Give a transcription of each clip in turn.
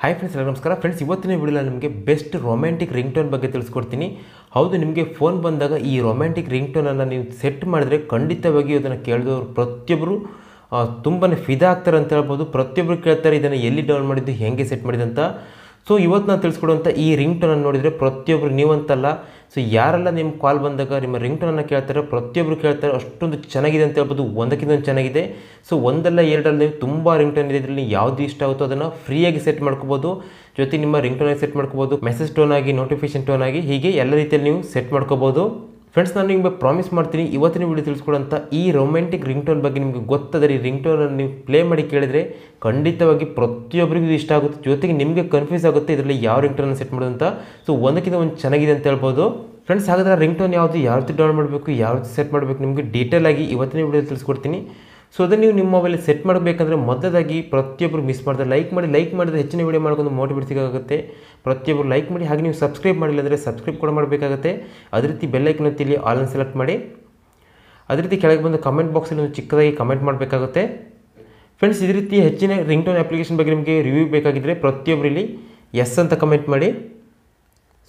Hi friends, ನಮಸ್ಕಾರ friends. ಇವತ್ತಿನ ವಿಡಿಯೋಲಿ ನಿಮಗೆ ಬೆಸ್ಟ್ ರೊಮ್ಯಾಂಟಿಕ್ ರಿಂಗ್ಟೋನ್ ಬಗ್ಗೆ ತಿಳಿಸ್ಕೊಡ್ತೀನಿ. ಹೌದು, ನಿಮಗೆ ಫೋನ್ ಬಂದಾಗ ಈ ರೊಮ್ಯಾಂಟಿಕ್ ರಿಂಗ್ಟೋನನ್ನು ನೀವು ಸೆಟ್ ಮಾಡಿದ್ರೆ ಖಂಡಿತವಾಗಿ ಅದನ್ನು ಕೇಳಿದವರು ಪ್ರತಿಯೊಬ್ಬರು ತುಂಬಾ ಫಿದಾ ಆಗ್ತಾರೆ ಅಂತ ಹೇಳ್ಬೋದು. ಪ್ರತಿಯೊಬ್ಬರು ಕೇಳ್ತಾರೆ ಇದನ್ನು ಎಲ್ಲಿ ಡೌನ್ ಮಾಡಿದ್ದು, ಹೇಗೆ ಸೆಟ್ ಮಾಡಿದಂತ. ಸೊ ಇವತ್ತು ನಾನು ತಿಳಿಸ್ಕೊಡುವಂಥ ಈ ರಿಂಗ್ಟೋನನ್ನು ನೋಡಿದರೆ ಪ್ರತಿಯೊಬ್ಬರು ನೀವಂತಲ್ಲ, ಸೊ ಯಾರೆಲ್ಲ ನಿಮ್ಮ ಕಾಲ್ ಬಂದಾಗ ನಿಮ್ಮ ರಿಂಗ್ಟೋನನ್ನು ಕೇಳ್ತಾರೆ ಪ್ರತಿಯೊಬ್ಬರು ಕೇಳ್ತಾರೆ. ಅಷ್ಟೊಂದು ಚೆನ್ನಾಗಿದೆ ಅಂತ ಹೇಳ್ಬೋದು, ಒಂದಕ್ಕಿಂತ ಚೆನ್ನಾಗಿದೆ. ಸೊ ಒಂದಲ್ಲ ಎರಡಲ್ಲ ನೀವು ತುಂಬ ರಿಂಗ್ಟೋನ್ ಇದೆ, ಇದರಲ್ಲಿ ಯಾವುದು ಇಷ್ಟ ಆಗುತ್ತೋ ಅದನ್ನು ಫ್ರೀಯಾಗಿ ಸೆಟ್ ಮಾಡ್ಕೋಬೋದು. ಜೊತೆ ನಿಮ್ಮ ರಿಂಗ್ಟೋನಾಗಿ ಸೆಟ್ ಮಾಡ್ಕೋಬೋದು, ಮೆಸೇಜ್ ಟೋನ್ ಆಗಿ, ನೋಟಿಫಿಕೇಶನ್ ಟೋನ್ ಆಗಿ, ಹೀಗೆ ಎಲ್ಲ ರೀತಿಯಲ್ಲಿ ನೀವು ಸೆಟ್ ಮಾಡ್ಕೋಬೋದು. ಫ್ರೆಂಡ್ಸ್, ನಾನು ನಿಮಗೆ ಪ್ರಾಮಿಸ್ ಮಾಡ್ತೀನಿ ಇವತ್ತಿನ ವಿಡಿಯೋ ತಿಳಿಸ್ಕೊಡೋಂಥ ಈ ರೊಮ್ಯಾಂಟಿಕ್ ರಿಂಗ್ಟೋನ್ ಬಗ್ಗೆ ನಿಮಗೆ ಗೊತ್ತಾದರೆ ಈ ರಿಂಗ್ಟೋನನ್ನು ನೀವು ಪ್ಲೇ ಮಾಡಿ ಕೇಳಿದರೆ ಖಂಡಿತವಾಗಿ ಪ್ರತಿಯೊಬ್ಬರಿಗೂ ಇಷ್ಟ ಆಗುತ್ತೆ. ಜೊತೆಗೆ ನಿಮಗೆ ಕನ್ಫ್ಯೂಸ್ ಆಗುತ್ತೆ ಇದರಲ್ಲಿ ಯಾವ ರಿಂಗ್ಟೋನನ್ನು ಸೆಟ್ ಮಾಡೋದು ಅಂತ. ಸೊ ಒಂದಕ್ಕಿಂತ ಒಂದು ಚೆನ್ನಾಗಿದೆ ಅಂತ ಹೇಳ್ಬೋದು. ಫ್ರೆಂಡ್ಸ್, ಹಾಗಾದರೆ ರಿಂಗ್ಟೋನ್ ಯಾವುದು, ಯಾವ ರೀತಿ ಡೌನ್ ಮಾಡಬೇಕು, ಯಾವ ರೀತಿ ಸೆಟ್ ಮಾಡಬೇಕು ನಿಮಗೆ ಡೀಟೇಲ್ ಆಗಿ ಇವತ್ತಿನ ವಿಡಿಯೋ ತಿಳಿಸ್ಕೊಡ್ತೀನಿ. ಸೊ ಅದನ್ನು ನೀವು ನಿಮ್ಮ ಮೊಬೈಲ್ ಸೆಟ್ ಮಾಡಬೇಕಂದ್ರೆ ಮೊದಲಾಗಿ ಪ್ರತಿಯೊಬ್ಬರು ಮಿಸ್ ಮಾಡಿದ್ರೆ ಲೈಕ್ ಮಾಡಿದ್ರೆ ಹೆಚ್ಚಿನ ವಿಡಿಯೋ ಮಾಡ್ಕೊಂಡು ಮೋಟಿವೇಟ್ ಸಿಗೋಗುತ್ತೆ. ಪ್ರತಿಯೊಬ್ಬರು ಲೈಕ್ ಮಾಡಿ, ಹಾಗೆ ನೀವು ಸಬ್ಸ್ಕ್ರೈಬ್ ಮಾಡಿಲ್ಲ ಅಂದರೆ ಸಬ್ಸ್ಕ್ರೈಬ್ ಕೂಡ ಮಾಡಬೇಕಾಗುತ್ತೆ. ಅದೇ ರೀತಿ ಬೆಲ್ ಐಕನ್ ಒತ್ತಿ ಆಲ್ ಅನ್ನು ಸೆಲೆಕ್ಟ್ ಮಾಡಿ. ಅದೇ ರೀತಿ ಕೆಳಗೆ ಬಂದು ಕಮೆಂಟ್ ಬಾಕ್ಸಲ್ಲಿ ಒಂದು ಚಿಕ್ಕದಾಗಿ ಕಮೆಂಟ್ ಮಾಡಬೇಕಾಗುತ್ತೆ. ಫ್ರೆಂಡ್ಸ್, ಇದೇ ರೀತಿ ಹೆಚ್ಚಿನ ರಿಂಗ್ಟೋನ್ ಅಪ್ಲಿಕೇಶನ್ ಬಗ್ಗೆ ನಿಮಗೆ ರಿವ್ಯೂ ಬೇಕಾಗಿದ್ದರೆ ಪ್ರತಿಯೊಬ್ಬರು ಇಲ್ಲಿ ಎಸ್ ಅಂತ ಕಮೆಂಟ್ ಮಾಡಿ,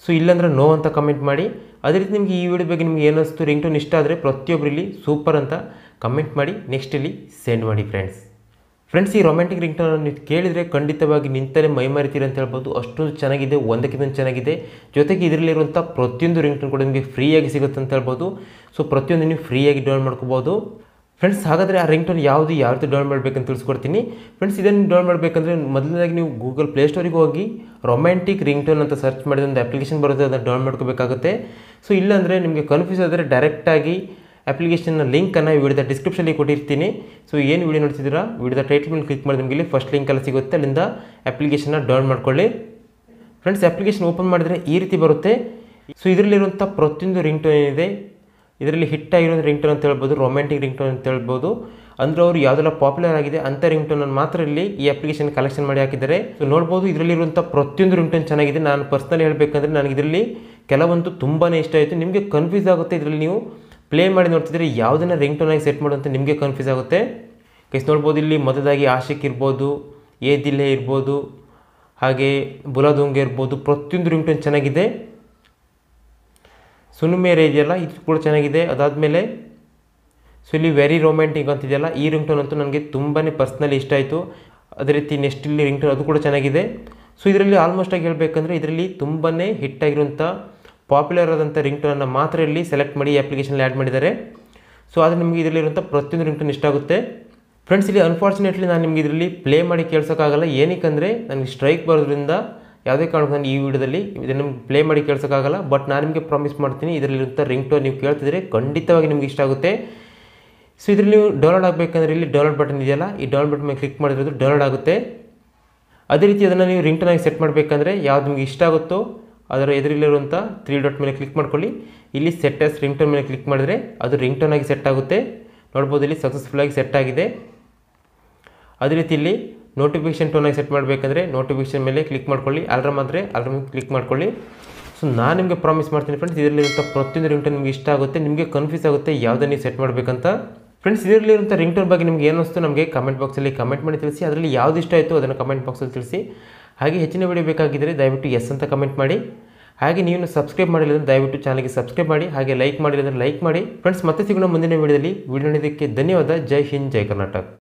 ಸೊ ಇಲ್ಲಾಂದರೆ ನೋ ಅಂತ ಕಮೆಂಟ್ ಮಾಡಿ. ಅದೇ ರೀತಿ ನಿಮಗೆ ಈ ವಿಡಿಯೋ ಬಗ್ಗೆ ನಿಮಗೆ ಏನಿಸ್ತು, ರಿಂಗ್ಟೋನ್ ಇಷ್ಟ ಆದರೆ ಪ್ರತಿಯೊಬ್ಬರು ಇಲ್ಲಿ ಸೂಪರ್ ಅಂತ ಕಮೆಂಟ್ ಮಾಡಿ, ನೆಕ್ಸ್ಟ್ ಇಲ್ಲಿ ಸೆಂಡ್ ಮಾಡಿ. ಫ್ರೆಂಡ್ಸ್, ಈ ರೊಮ್ಯಾಂಟಿಕ್ ರಿಂಗ್ಟೋನ್ ನೀವು ಕೇಳಿದರೆ ಖಂಡಿತವಾಗಿ ನಿಂತಲೇ ಮೈ ಮರಿತೀರಿ ಅಂತ ಹೇಳ್ಬೋದು. ಅಷ್ಟೊಂದು ಚೆನ್ನಾಗಿದೆ, ಒಂದಕ್ಕಿಂತ ಚೆನ್ನಾಗಿದೆ. ಜೊತೆಗೆ ಇದರಲ್ಲಿರುವಂಥ ಪ್ರತಿಯೊಂದು ರಿಂಗ್ಟೋನ್ ಕೂಡ ನಿಮಗೆ ಫ್ರೀಯಾಗಿ ಸಿಗುತ್ತೆ ಅಂತ ಹೇಳ್ಬೋದು. ಸೊ ಪ್ರತಿಯೊಂದು ನೀವು ಫ್ರೀಯಾಗಿ ಡೌನ್ ಮಾಡ್ಕೋಬೋದು. ಫ್ರೆಂಡ್ಸ್, ಹಾಗಾದರೆ ಆ ರಿಂಗ್ಟೋನ್ ಯಾವ ರೀತಿ ಡೌನ್ ಮಾಡಬೇಕಂತ ತಿಳಿಸ್ಕೊಡ್ತೀನಿ. ಫ್ರೆಂಡ್ಸ್, ಇದನ್ನು ಡೌನ್ ಮಾಡಬೇಕಂದ್ರೆ ಮೊದಲನೇದಾಗಿ ನೀವು ಗೂಗಲ್ ಪ್ಲೇಸ್ಟೋರಿಗೆ ಹೋಗಿ ರೊಮ್ಯಾಂಟಿಕ್ ರಿಂಗ್ಟೋನ್ ಅಂತ ಸರ್ಚ್ ಮಾಡಿದ ಒಂದು ಅಪ್ಲಿಕೇಶನ್ ಬರುತ್ತೆ, ಅದನ್ನು ಡೌನ್ ಮಾಡ್ಕೋಬೇಕಾಗುತ್ತೆ. ಸೊ ಇಲ್ಲಾಂದರೆ ನಿಮಗೆ ಕನ್ಫ್ಯೂಸ್ ಆದರೆ ಡೈರೆಕ್ಟಾಗಿ ಅಪ್ಲಿಕೇಶನ್ನ ಲಿಂಕನ್ನು ವಿಡಿಯೋದ ಡಿಸ್ಕ್ರಿಪ್ಷನಲ್ಲಿ ಕೊಟ್ಟಿರ್ತೀನಿ. ಸೊ ಏನು ವಿಡಿಯೋ ನೋಡ್ತಿದ್ದೀರಾ, ವಿಡಿಯೋದ ಟೈಟಲ್ ಮೇಲೆ ಕ್ಲಿಕ್ ಮಾಡಿ ನಿಮಗೆ ಇಲ್ಲಿ ಫಸ್ಟ್ ಲಿಂಕ್ ಎಲ್ಲ ಸಿಗುತ್ತೆ, ಅಲ್ಲಿಂದ ಅಪ್ಲಿಕೇಶನ್ನ ಡೌನ್ ಮಾಡ್ಕೊಳ್ಳಿ. ಫ್ರೆಂಡ್ಸ್, ಅಪ್ಲಿಕೇಶನ್ ಓಪನ್ ಮಾಡಿದರೆ ಈ ರೀತಿ ಬರುತ್ತೆ. ಸೊ ಇದರಲ್ಲಿರುವಂಥ ಪ್ರತಿಯೊಂದು ರಿಂಗ್ಟೋನ್ ಏನಿದೆ ಇದರಲ್ಲಿ ಹಿಟ್ ಆಗಿರೋದು ರಿಂಗ್ಟೋನ್ ಅಂತ ಹೇಳ್ಬೋದು, ರೊಮ್ಯಾಂಟಿಕ್ ರಿಂಗ್ಟೋನ್ ಅಂತ ಹೇಳ್ಬೋದು. ಅಂದರೆ ಅವರು ಯಾವುದೆಲ್ಲ ಪಾಪ್ಯುಲರ್ ಆಗಿದೆ ಅಂಥ ರಿಂಗ್ಟೋನನ್ನು ಮಾತ್ರ ಇಲ್ಲಿ ಈ ಅಪ್ಲಿಕೇಶನ್ ಕಲೆಕ್ಷನ್ ಮಾಡಿ ಹಾಕಿದ್ದಾರೆ. ಸೊ ನೋಡ್ಬೋದು ಇದರಲ್ಲಿರುವಂಥ ಪ್ರತಿಯೊಂದು ರಿಂಗ್ಟೋನ್ ಚೆನ್ನಾಗಿದೆ. ನಾನು ಪರ್ಸ್ನಲಿ ಹೇಳಬೇಕಂದ್ರೆ ನನಗೆ ಇದರಲ್ಲಿ ಕೆಲವೊಂದು ತುಂಬಾ ಇಷ್ಟ ಆಯಿತು. ನಿಮಗೆ ಕನ್ಫ್ಯೂಸ್ ಆಗುತ್ತೆ ಇದರಲ್ಲಿ ನೀವು ಪ್ಲೇ ಮಾಡಿ ನೋಡ್ತಿದ್ರೆ ಯಾವುದನ್ನು ರಿಂಗ್ಟೋನಾಗಿ ಸೆಟ್ ಮಾಡುವಂತ ನಿಮಗೆ ಕನ್ಫ್ಯೂಸ್ ಆಗುತ್ತೆ. ಗೈಸ್ ನೋಡ್ಬೋದು ಇಲ್ಲಿ ಮೊದಲಾಗಿ ಆಶಿಕ್ ಇರ್ಬೋದು, ಏ ದಿಲ್ಲೆ ಇರ್ಬೋದು, ಹಾಗೆ ಬುಲಾದುಂಗೆ ಇರ್ಬೋದು, ಪ್ರತಿಯೊಂದು ರಿಂಗ್ಟೋನ್ ಚೆನ್ನಾಗಿದೆ. ಸುನುಮೇರೆ ಇದೆಯಲ್ಲ ಇದು ಕೂಡ ಚೆನ್ನಾಗಿದೆ. ಅದಾದಮೇಲೆ ಸೊ ಇಲ್ಲಿ ವೆರಿ ರೊಮ್ಯಾಂಟಿಕ್ ಅಂತಿದೆಯಲ್ಲ ಈ ರಿಂಗ್ಟೋನ್ ಅಂತೂ ನನಗೆ ತುಂಬಾ ಪರ್ಸ್ನಲಿ ಇಷ್ಟ ಆಯಿತು. ಅದೇ ರೀತಿ ನೆಕ್ಸ್ಟ್ ಇಲ್ಲಿ ರಿಂಗ್ಟೋನ್ ಅದು ಕೂಡ ಚೆನ್ನಾಗಿದೆ. ಸೊ ಇದರಲ್ಲಿ ಆಲ್ಮೋಸ್ಟ್ ಆಗಿ ಹೇಳಬೇಕಂದ್ರೆ ಇದರಲ್ಲಿ ತುಂಬಾ ಹಿಟ್ ಆಗಿರುವಂಥ ಪಾಪ್ಯುಲರ್ ಆದಂಥ ರಿಂಗ್ಟೋನನ್ನು ಮಾತ್ರ ಇಲ್ಲಿ ಸೆಲೆಕ್ಟ್ ಮಾಡಿ ಅಪ್ಲಿಕೇಶನಲ್ಲಿ ಆ್ಯಡ್ ಮಾಡಿದ್ದಾರೆ. ಸೊ ಆದರೆ ನಿಮಗೆ ಇದರಲ್ಲಿರುವಂಥ ಪ್ರತಿಯೊಂದು ರಿಂಗ್ಟೋನ್ ಇಷ್ಟ ಆಗುತ್ತೆ. ಫ್ರೆಂಡ್ಸ್, ಇಲ್ಲಿ ಅನ್ಫಾರ್ಚುನೇಟ್ಲಿ ನಾನು ನಿಮಗೆ ಇದರಲ್ಲಿ ಪ್ಲೇ ಮಾಡಿ ಕೇಳ್ಸೋಕ್ಕಾಗಲ್ಲ. ಏನಕ್ಕೆ ನನಗೆ ಸ್ಟ್ರೈಕ್ ಬರೋದ್ರಿಂದ ಯಾವುದೇ ಕಾರಣಕ್ಕೂ ನಾನು ಈ ವಿಡಿಯೋದಲ್ಲಿ ಇದನ್ನು ಪ್ಲೇ ಮಾಡಿ ಕೇಳ್ಸೋಕ್ಕಾಗಲ್ಲ. ಬಟ್ ನಾನು ನಿಮಗೆ ಪ್ರಾಮಿಸ್ ಮಾಡ್ತೀನಿ ಇದರಲ್ಲಿರುವಂಥ ರಿಂಗ್ಟೋನ್ ನೀವು ಕೇಳ್ತಿದ್ರೆ ಖಂಡಿತವಾಗಿ ನಿಮಗೆ ಇಷ್ಟ ಆಗುತ್ತೆ. ಸೊ ಇದರಲ್ಲಿ ನೀವು ಡೌನ್ಲೋಡ್ ಆಗಬೇಕಂದ್ರೆ ಇಲ್ಲಿ ಡೌನ್ಲೋಡ್ ಬಟನ್ ಇದೆಯಲ್ಲ, ಈ ಡೌನ್ಲೋಡ್ ಬಟನ್ ಮೇಲೆ ಕ್ಲಿಕ್ ಮಾಡಿರೋದು ಡೌನ್ಲೋಡ್ ಆಗುತ್ತೆ. ಅದೇ ರೀತಿ ಅದನ್ನು ನೀವು ರಿಂಗ್ಟೋನಾಗಿ ಸೆಟ್ ಮಾಡಬೇಕಂದ್ರೆ ಯಾವ್ದು ನಿಮಗೆ ಇಷ್ಟ ಆಗುತ್ತೋ ಅದರ ಎದುರಲ್ಲಿರುವಂಥ 3 ಡಾಟ್ ಮೇಲೆ ಕ್ಲಿಕ್ ಮಾಡ್ಕೊಳ್ಳಿ. ಇಲ್ಲಿ ಸೆಟ್ ಆಸ್ ರಿಂಗ್ಟೋನ್ ಮೇಲೆ ಕ್ಲಿಕ್ ಮಾಡಿದ್ರೆ ಅದು ರಿಂಗ್ಟೋನ್ ಆಗಿ ಸೆಟ್ ಆಗುತ್ತೆ. ನೋಡ್ಬೋದು ಇಲ್ಲಿ ಸಕ್ಸಸ್ಫುಲ್ಲಾಗಿ ಸೆಟ್ ಆಗಿದೆ. ಅದೇ ರೀತಿ ಇಲ್ಲಿ ನೋಟಿಫಿಕೇಶನ್ ಟೋನಾಗಿ ಸೆಟ್ ಮಾಡಬೇಕಂದ್ರೆ ನೋಟಿಫಿಕೇಶನ್ ಮೇಲೆ ಕ್ಲಿಕ್ ಮಾಡ್ಕೊಳ್ಳಿ. ಅಲ್ರಾಮ್ ಆದರೆ ಅಲ್ರಾಮ್ ಕ್ಲಿಕ್ ಮಾಡ್ಕೊಳ್ಳಿ. ಸೊ ನಾನು ನಿಮಗೆ ಪ್ರಾಮಿಸ್ ಮಾಡ್ತೀನಿ ಫ್ರೆಂಡ್ಸ್, ಇದರಲ್ಲಿರುವಂಥ ಪ್ರತಿಯೊಂದು ರಿಂಗ್ಟೋನ್ ನಿಮಗೆ ಇಷ್ಟ ಆಗುತ್ತೆ. ನಿಮಗೆ ಕನ್ಫ್ಯೂಸ್ ಆಗುತ್ತೆ ಯಾವುದನ್ನು ನೀವು ಸೆಟ್ ಮಾಡಬೇಕಂತ. ಫ್ರೆಂಡ್ಸ್, ಇದರಲ್ಲಿರುವಂಥ ರಿಂಗ್ಟೋನ್ ಬಗ್ಗೆ ನಿಮಗೆ ಏನಿಸ್ತು ನಮಗೆ ಕಮೆಂಟ್ ಬಾಕ್ಸಲ್ಲಿ ಕಮೆಂಟ್ ಮಾಡಿ ತಿಳಿಸಿ. ಅದರಲ್ಲಿ ಯಾವುದು ಇಷ್ಟ ಆಯಿತು ಅದನ್ನು ಕಮೆಂಟ್ ಬಾಕ್ಸಲ್ಲಿ ತಿಳಿಸಿ. ಹಾಗೆ ಹೆಚ್ಚಿನ ವಿಡಿಯೋ ಬೇಕಾಗಿದ್ದರೆ ದಯವಿಟ್ಟು ಎಸ್ ಅಂತ ಕಮೆಂಟ್ ಮಾಡಿ. ಹಾಗೆ ನೀವು ಸಬ್ಸ್ಕ್ರೈಬ್ ಮಾಡಿಲ್ಲ ಅಂದರೆ ದಯವಿಟ್ಟು ಚಾನಲ್ಗೆ ಸಬ್ಸ್ಕ್ರೈಬ್ ಮಾಡಿ. ಹಾಗೆ ಲೈಕ್ ಮಾಡಿಲ್ಲ ಅಂದರೆ ಲೈಕ್ ಮಾಡಿ. ಫ್ರೆಂಡ್ಸ್, ಮತ್ತೆ ಸಿಗೋಣ ಮುಂದಿನ ವಿಡಿಯೋದಲ್ಲಿ. ವಿಡಿಯೋ ನೋಡೋದಕ್ಕೆ ಧನ್ಯವಾದ. ಜೈ ಹಿಂದ್, ಜೈ ಕರ್ನಾಟಕ.